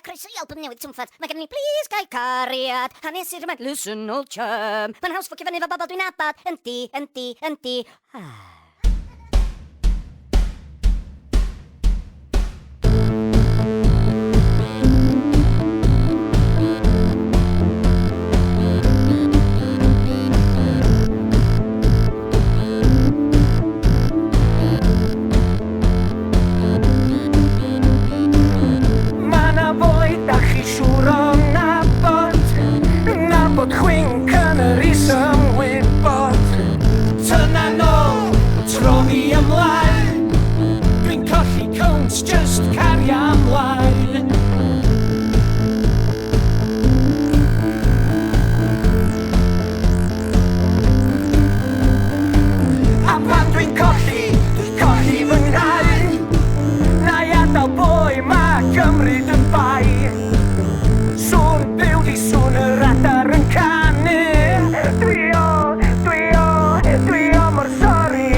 croeso i album newydd Twmffat. Mae gen i please gael cariad. Hanes i'r yma, listen old chum. Mae'n haws ffwcio fyny fo bobl dwi'n abod. Yndi. Chwink yn yr isymwybod. Tyna nôl, tro ni ymlaen. Dwi'n colli cwnt, just cario ymlaen. A pan dwi'n colli fy nghaen. Na i adael boi, mae gymryd yn bai. Sŵn byw di sŵn yr adar yn canu. Dwi o mor sori.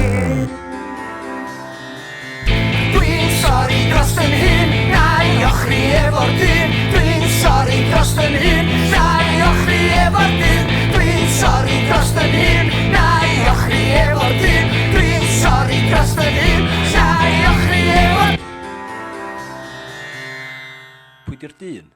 Dwi'n sori dros yn hyn, na i ochri efo'r dyn. Dwi'n sori dros yn hyn, na i ochri efo'r dyn. Dwi'n sori dros yn hyn, na i ochri efo'r dyn. Dwi'n sori dros yn hyn, na i ochri efo'r... Pwy di'r dyn?